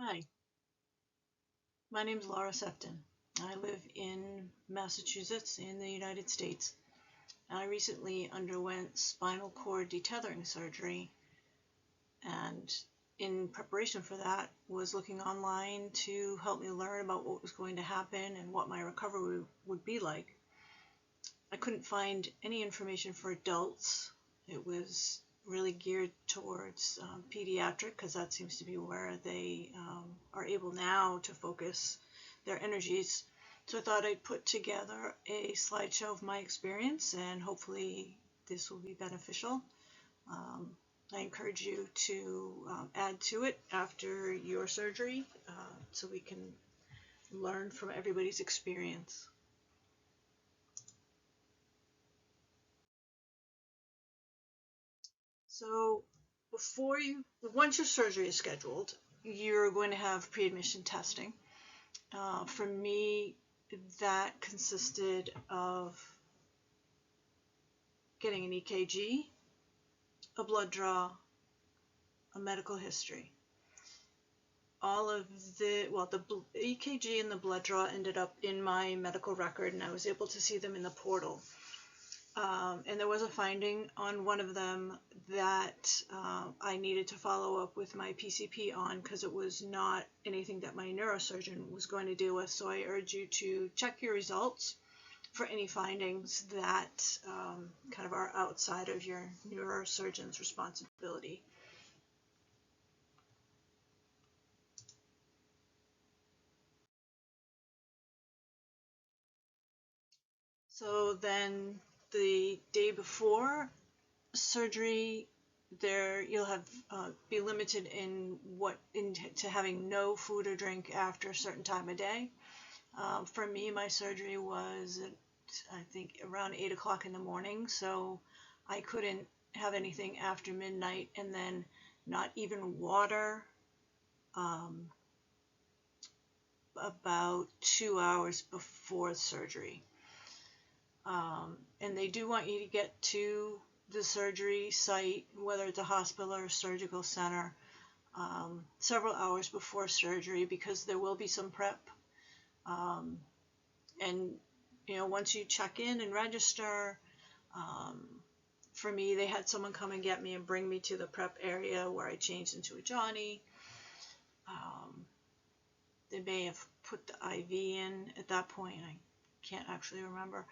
Hi, my name is Laura Sefton. I live in Massachusetts in the United States. I recently underwent spinal cord detethering surgery, and in preparation for that was looking online to help me learn about what was going to happen and what my recovery would be like. I couldn't find any information for adults. It was really geared towards pediatric, because that seems to be where they are able now to focus their energies. So I thought I'd put together a slideshow of my experience, and hopefully this will be beneficial. Um, I encourage you to add to it after your surgery, so we can learn from everybody's experience. So once your surgery is scheduled, you're going to have pre-admission testing. For me, that consisted of getting an EKG, a blood draw, a medical history. All of the EKG and the blood draw ended up in my medical record, and I was able to see them in the portal. And there was a finding on one of them that I needed to follow up with my PCP on, because it was not anything that my neurosurgeon was going to deal with. So I urge you to check your results for any findings that kind of are outside of your neurosurgeon's responsibility. So then the day before surgery, you'll have be limited to having no food or drink after a certain time of day. For me, my surgery was at, I think, around 8 o'clock in the morning, so I couldn't have anything after midnight, and then not even water about 2 hours before surgery. And they do want you to get to the surgery site, whether it's a hospital or a surgical center, several hours before surgery, because there will be some prep. And once you check in and register, for me, they had someone come and get me and bring me to the prep area where I changed into a Johnny. They may have put the IV in at that point. I can't actually remember.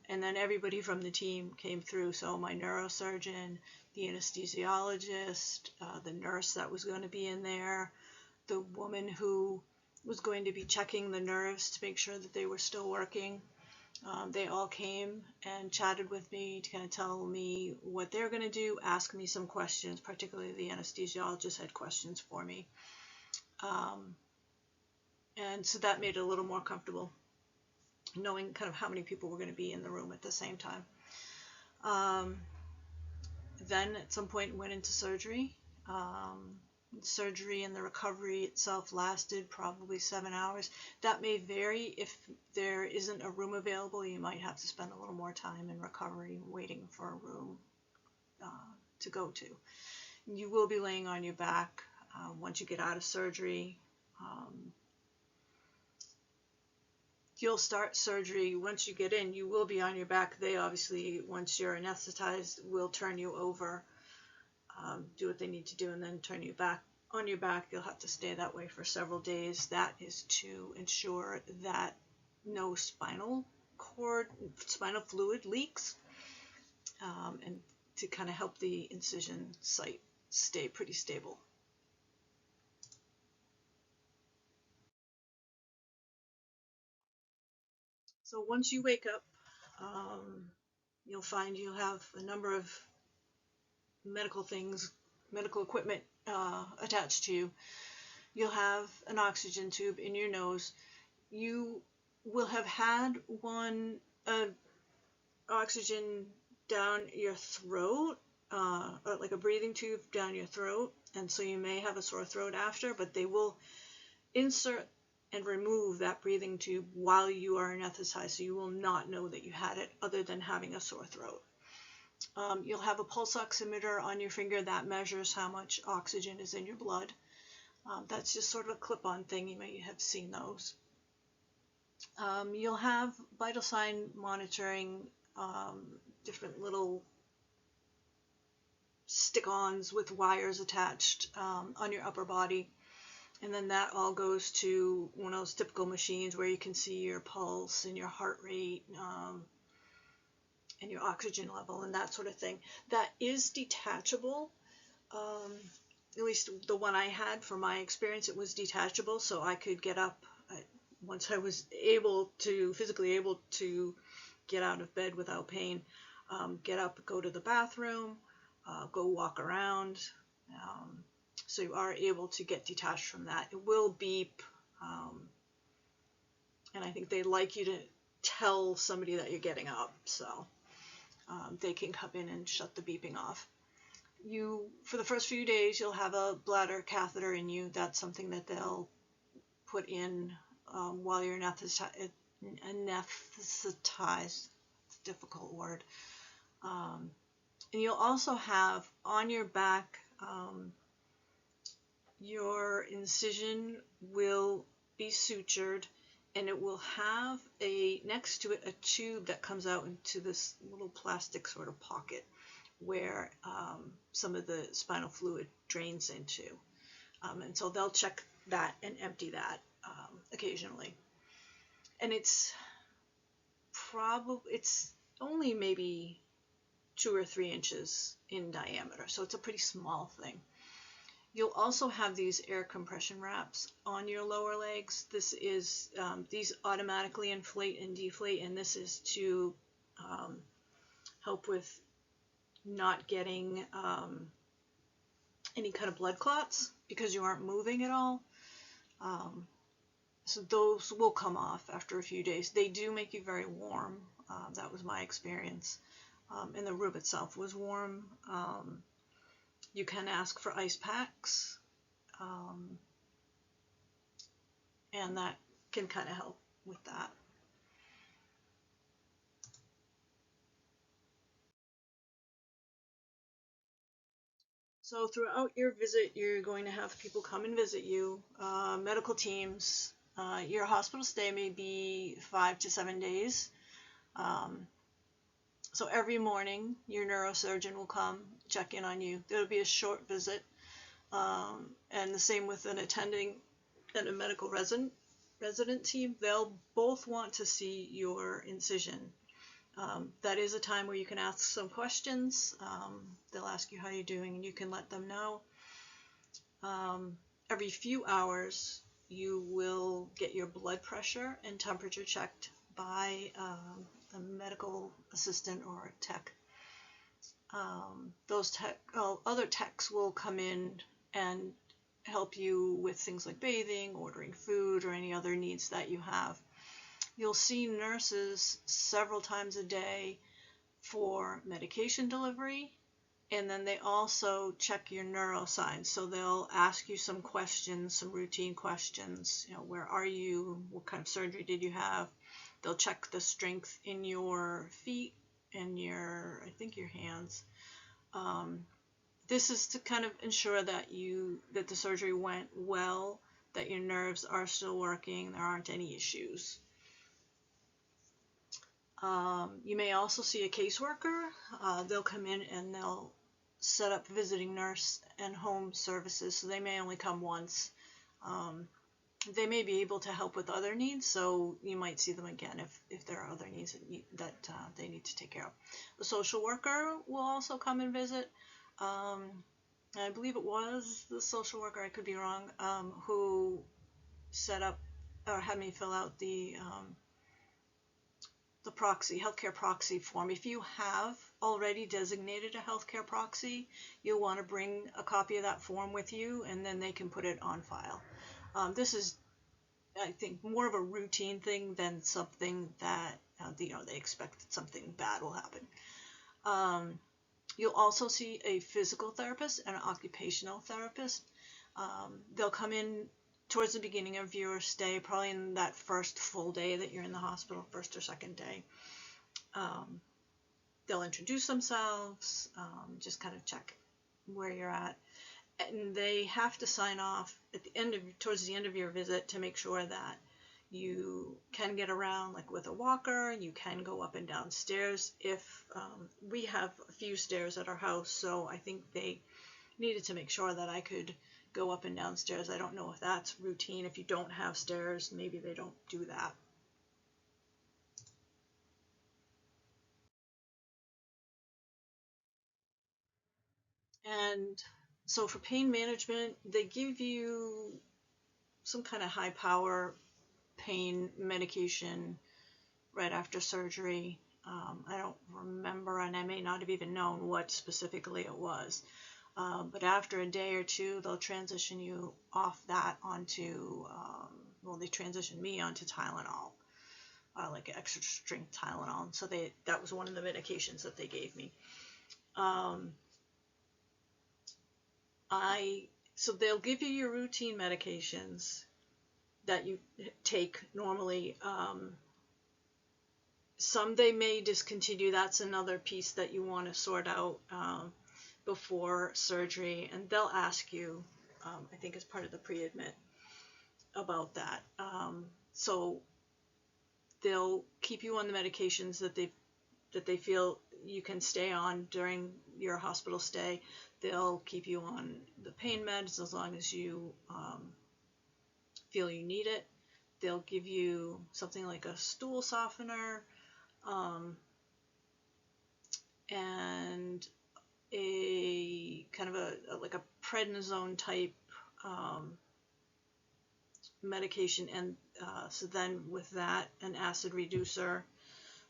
And then everybody from the team came through. So my neurosurgeon, the anesthesiologist, the nurse that was going to be in there, the woman who was going to be checking the nerves to make sure that they were still working. They all came and chatted with me to kind of tell me what they're going to do, ask me some questions. Particularly the anesthesiologist had questions for me. And so that made it a little more comfortable, knowing kind of how many people were going to be in the room at the same time. Then at some point went into surgery. Surgery and the recovery itself lasted probably 7 hours. That may vary. If there isn't a room available, you might have to spend a little more time in recovery waiting for a room to go to. You will be laying on your back once you get out of surgery. You'll start surgery. Once you get in, you will be on your back. They obviously, once you're anesthetized, will turn you over, do what they need to do, and then turn you back on your back. You'll have to stay that way for several days. That is to ensure that no spinal fluid leaks, and to kind of help the incision site stay pretty stable. So once you wake up, you'll find you'll have a number of medical equipment attached to you. You'll have an oxygen tube in your nose. You will have had one oxygen down your throat, or like a breathing tube down your throat, and so you may have a sore throat after, but they will insert and remove that breathing tube while you are anesthetized, so you will not know that you had it other than having a sore throat. You'll have a pulse oximeter on your finger that measures how much oxygen is in your blood. That's just sort of a clip-on thing. You may have seen those. You'll have vital sign monitoring, different little stick-ons with wires attached on your upper body. And then that all goes to one of those typical machines where you can see your pulse and your heart rate, and your oxygen level and that sort of thing. That is detachable. At least the one I had, from my experience, it was detachable, so I could get up once I was physically able to get out of bed without pain, get up, go to the bathroom, go walk around. So you are able to get detached from that. It will beep, and I think they like you to tell somebody that you're getting up, so they can come in and shut the beeping off. For the first few days, you'll have a bladder catheter in you. That's something that they'll put in while you're anesthetized. It's a difficult word. And you'll also have on your back, your incision will be sutured, and it will have next to it a tube that comes out into this little plastic sort of pocket where some of the spinal fluid drains into. And so they'll check that and empty that occasionally. And it's only maybe 2 or 3 inches in diameter, so it's a pretty small thing. You'll also have these air compression wraps on your lower legs. These automatically inflate and deflate, and this is to help with not getting any kind of blood clots because you aren't moving at all. So those will come off after a few days. They do make you very warm. That was my experience. And the room itself was warm. You can ask for ice packs, and that can kind of help with that. So throughout your visit, you're going to have people come and visit you, medical teams. Your hospital stay may be 5 to 7 days. So every morning, your neurosurgeon will come check in on you. It'll be a short visit, and the same with an attending and a medical resident team. They'll both want to see your incision. That is a time where you can ask some questions. They'll ask you how you're doing, and you can let them know. Every few hours, you will get your blood pressure and temperature checked by a medical assistant or a tech. Other techs will come in and help you with things like bathing, ordering food, or any other needs that you have. You'll see nurses several times a day for medication delivery, and then they also check your neurosigns. So they'll ask you some questions, some routine questions. Where are you? What kind of surgery did you have? They'll check the strength in your feet and your hands. This is to kind of ensure that the surgery went well, that your nerves are still working, there aren't any issues. You may also see a caseworker. They'll come in and they'll set up visiting nurse and home services, so they may only come once. They may be able to help with other needs, so you might see them again if there are other needs that they need to take care of. The social worker will also come and visit. I believe it was the social worker, I could be wrong, who set up or had me fill out the healthcare proxy form. If you have already designated a healthcare proxy, you'll want to bring a copy of that form with you, and then they can put it on file. This is, I think, more of a routine thing than something that they expect that something bad will happen. You'll also see a physical therapist and an occupational therapist. They'll come in towards the beginning of your stay, probably in that first full day that you're in the hospital, first or second day. They'll introduce themselves, just kind of check where you're at. and they have to sign off at the end of towards the end of your visit to make sure that you can get around, like with a walker. You can go up and down stairs. If we have a few stairs at our house, so I think they needed to make sure that I could go up and down stairs. I don't know if that's routine. If you don't have stairs, maybe they don't do that. And so for pain management, they give you some kind of high power pain medication right after surgery. I don't remember, and I may not have even known what specifically it was. But after a day or two, they'll transition you off that onto, well, they transitioned me onto Tylenol, like extra strength Tylenol. And so that was one of the medications that they gave me. So they'll give you your routine medications that you take normally. Some they may discontinue. That's another piece that you want to sort out before surgery, and they'll ask you, I think as part of the pre-admit, about that. So they'll keep you on the medications that they feel you can stay on during your hospital stay. They'll keep you on the pain meds as long as you feel you need it. They'll give you something like a stool softener, and a kind of like a prednisone type medication, and so then with that, an acid reducer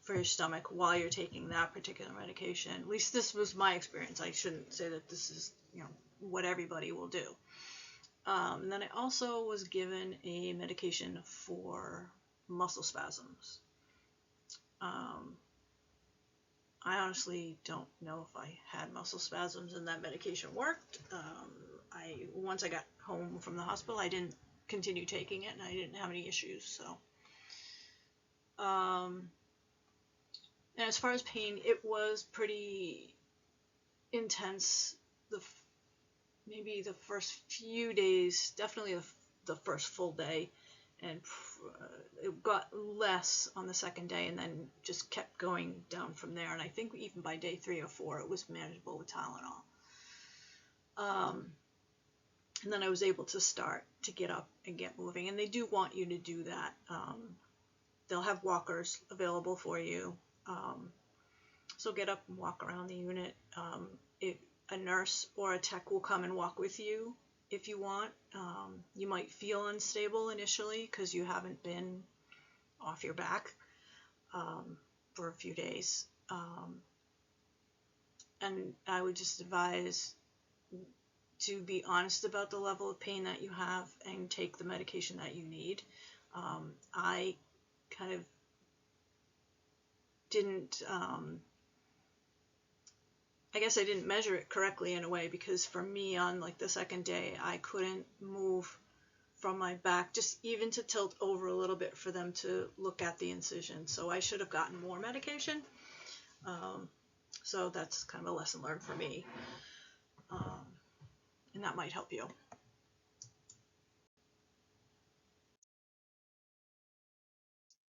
for your stomach while you're taking that particular medication. At least this was my experience. I shouldn't say that this is, what everybody will do. And then I also was given a medication for muscle spasms. I honestly don't know if I had muscle spasms and that medication worked. Once I got home from the hospital, I didn't continue taking it, and I didn't have any issues. So, and as far as pain, it was pretty intense. Maybe the first few days, definitely the first full day, and it got less on the second day, and then just kept going down from there. And I think even by day 3 or 4, it was manageable with Tylenol. And then I was able to start to get up and get moving. And they do want you to do that. They'll have walkers available for you. So get up and walk around the unit. A nurse or a tech will come and walk with you if you want. You might feel unstable initially because you haven't been off your back for a few days. And I would just advise to be honest about the level of pain that you have and take the medication that you need. I kind of didn't, I guess I didn't measure it correctly in a way, because for me on like the second day, I couldn't move from my back, just even to tilt over a little bit for them to look at the incision. So I should have gotten more medication. So that's kind of a lesson learned for me. And that might help you.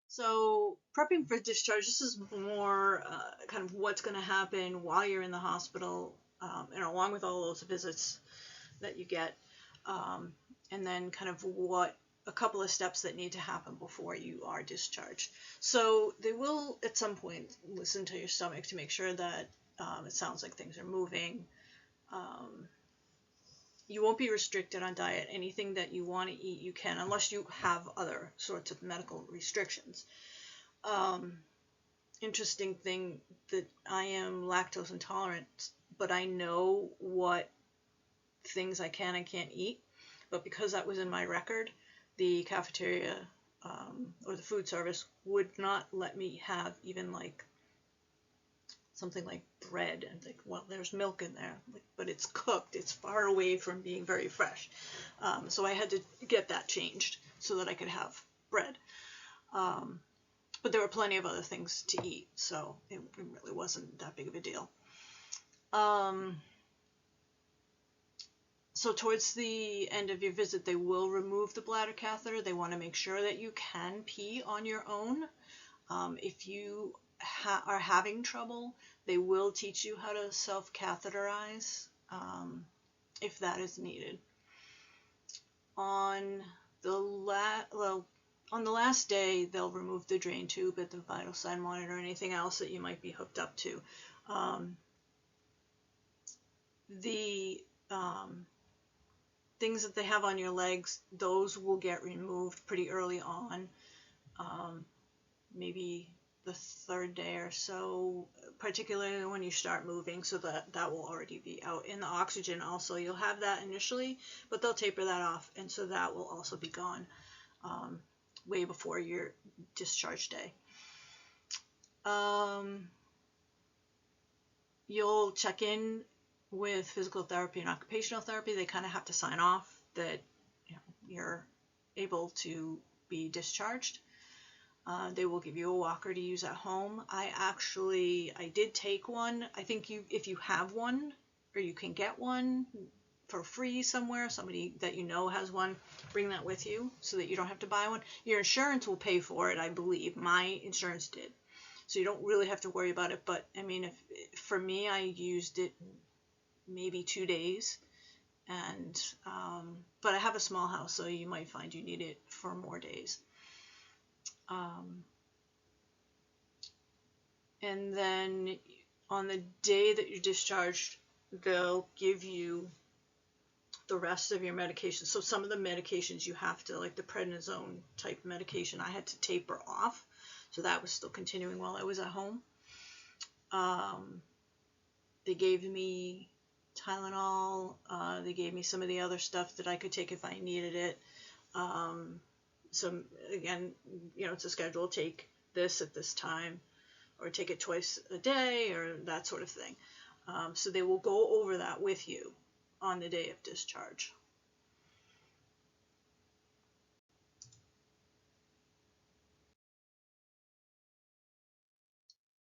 So prepping for discharge, this is more kind of what's going to happen while you're in the hospital, and along with all those visits that you get, and then kind of what a couple of steps that need to happen before you are discharged. So they will at some point listen to your stomach to make sure that it sounds like things are moving. You won't be restricted on diet. Anything that you want to eat, you can, unless you have other sorts of medical restrictions. Interesting thing that I am lactose intolerant, but I know what things I can and can't eat. But because that was in my record, the cafeteria or the food service would not let me have even like something like bread, and like, well, there's milk in there, but it's cooked. It's far away from being very fresh. So I had to get that changed so that I could have bread. But there were plenty of other things to eat, so it really wasn't that big of a deal. So towards the end of your visit, they will remove the bladder catheter. They want to make sure that you can pee on your own. If you are having trouble, they will teach you how to self-catheterize if that is needed. On the last day, they'll remove the drain tube at the vital sign monitor, anything else that you might be hooked up to. The things that they have on your legs, those will get removed pretty early on, maybe the third day or so, particularly when you start moving, so that will already be out. In the oxygen also, you'll have that initially, but they'll taper that off, and so that will also be gone way before your discharge day. You'll check in with physical therapy and occupational therapy. They kind of have to sign off that you're able to be discharged. They will give you a walker to use at home. I did take one. I think if you have one, or you can get one for free somewhere, somebody that you know has one, bring that with you so that you don't have to buy one. Your insurance will pay for it, I believe. My insurance did. So you don't really have to worry about it. But I mean, for me, I used it maybe 2 days, and but I have a small house, so you might find you need it for more days. And then on the day that you're discharged, they'll give you the rest of your medication. So some of the medications you have to, like the prednisone type medication, I had to taper off. So that was still continuing while I was at home. They gave me Tylenol. They gave me some of the other stuff that I could take if I needed it. So again, it's a schedule. Take this at this time, or take it twice a day, or that sort of thing. So they will go over that with you on the day of discharge.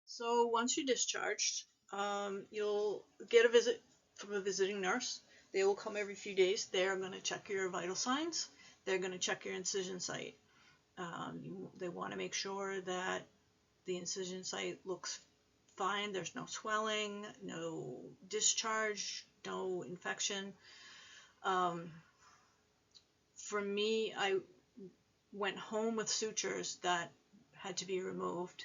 So once you're discharged, you'll get a visit from a visiting nurse. They will come every few days. They're going to check your vital signs. They're going to check your incision site. They want to make sure that the incision site looks fine. There's no swelling, no discharge, no infection. For me, I went home with sutures that had to be removed.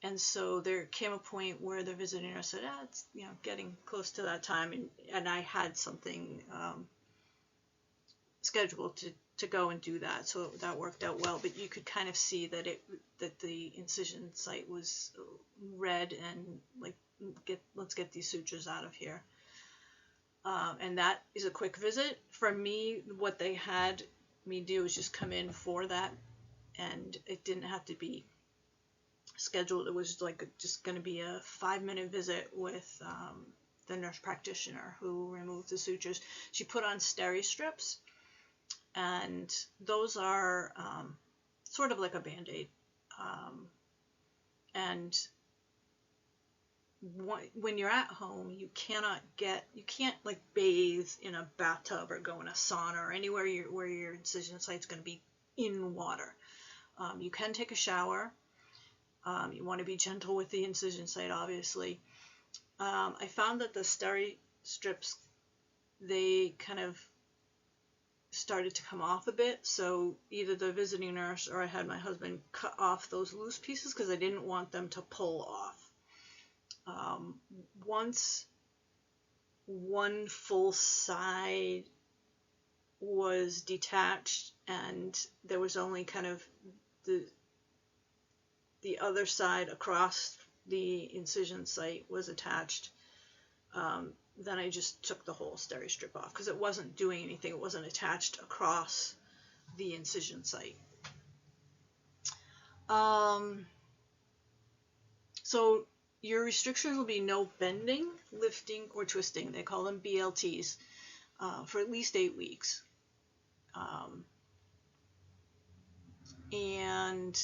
And so there came a point where the visiting nurse said, it's getting close to that time, and I had something scheduled to go and do that, so that worked out well. But you could kind of see that the incision site was red, and like, let's get these sutures out of here. And that is a quick visit. For me, what they had me do is just come in for that, and it didn't have to be scheduled. It was like just going to be a 5-minute visit with the nurse practitioner who removed the sutures. She put on steri strips, and those are sort of like a Band-Aid. And when you're at home, you can't like bathe in a bathtub or go in a sauna or anywhere where your incision site's going to be in water. You can take a shower. You want to be gentle with the incision site, obviously. I found that the steri strips, they kind of started to come off a bit, so either the visiting nurse or I had my husband cut off those loose pieces because I didn't want them to pull off. Once one full side was detached and there was only kind of the other side across the incision site was attached, then I just took the whole steri strip off because it wasn't doing anything. It wasn't attached across the incision site. So your restrictions will be no bending, lifting, or twisting. They call them BLTs for at least 8 weeks. And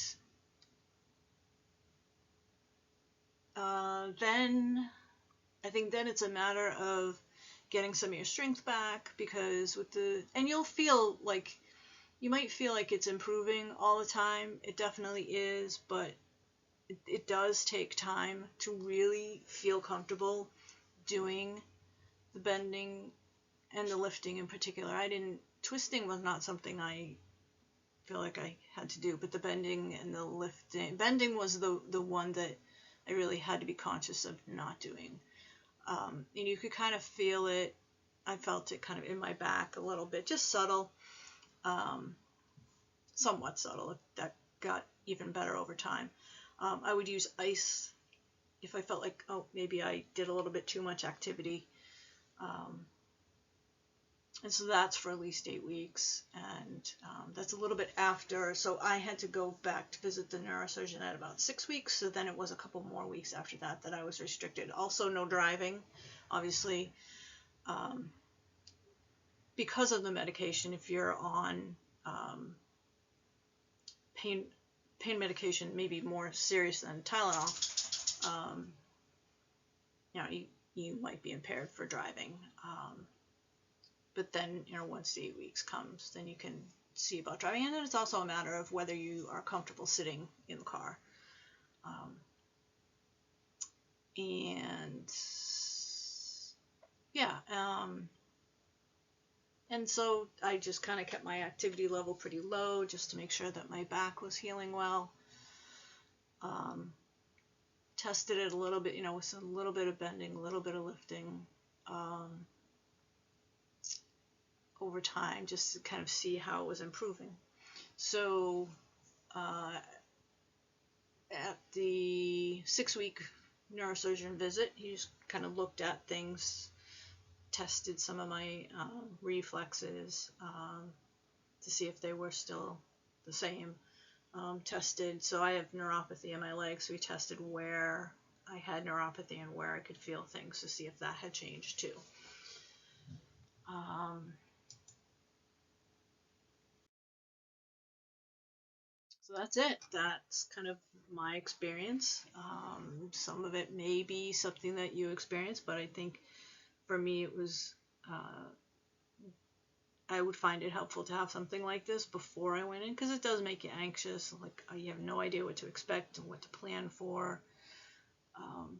then I think then it's a matter of getting some of your strength back, because and you'll feel like, you might feel like it's improving all the time. It definitely is, but it does take time to really feel comfortable doing the bending and the lifting in particular. Twisting was not something I feel like I had to do, but the bending and the lifting, bending was the one that I really had to be conscious of not doing. And you could kind of feel it. I felt it kind of in my back a little bit, just subtle, somewhat subtle. That got even better over time. I would use ice if I felt like, oh, maybe I did a little bit too much activity. And so that's for at least 8 weeks. And that's a little bit after. So I had to go back to visit the neurosurgeon at about 6 weeks. So then it was a couple more weeks after that I was restricted. Also, no driving, obviously. Because of the medication, if you're on pain medication, maybe more serious than Tylenol, you might be impaired for driving. But then, once the 8 weeks comes, then you can see about driving. And then it's also a matter of whether you are comfortable sitting in the car. And yeah, and so I just kind of kept my activity level pretty low just to make sure that my back was healing well. Tested it a little bit, with a little bit of bending, a little bit of lifting, over time, just to kind of see how it was improving. So at the 6-week neurosurgeon visit, he just kind of looked at things, tested some of my reflexes to see if they were still the same. Tested, so I have neuropathy in my legs, so we tested where I had neuropathy and where I could feel things to see if that had changed too. So that's it. That's kind of my experience. Some of it may be something that you experience, but I think for me it was, I would find it helpful to have something like this before I went in, because it does make you anxious. Like, you have no idea what to expect and what to plan for.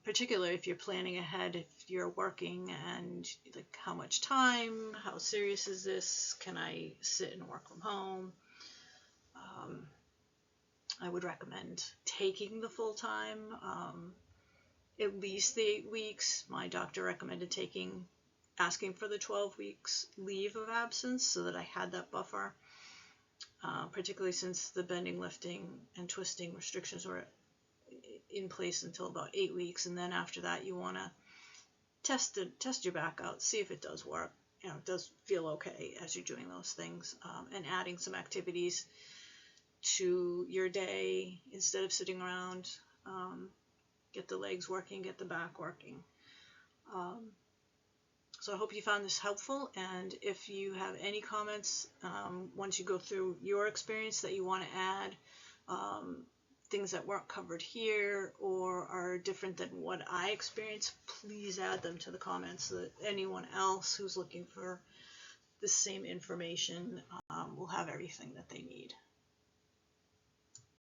Particularly if you're planning ahead, if you're working, and like, how much time, how serious is this, can I sit and work from home? I would recommend taking the full time, at least the 8 weeks. My doctor recommended asking for the 12 weeks leave of absence so that I had that buffer, particularly since the bending, lifting, and twisting restrictions were in place until about 8 weeks. And then after that, you want to test your back out, see if it does work, it does feel okay as you're doing those things, and adding some activities to your day instead of sitting around. Get the legs working, get the back working. So I hope you found this helpful, and if you have any comments once you go through your experience that you want to add, things that weren't covered here or are different than what I experienced, please add them to the comments so that anyone else who's looking for the same information will have everything that they need.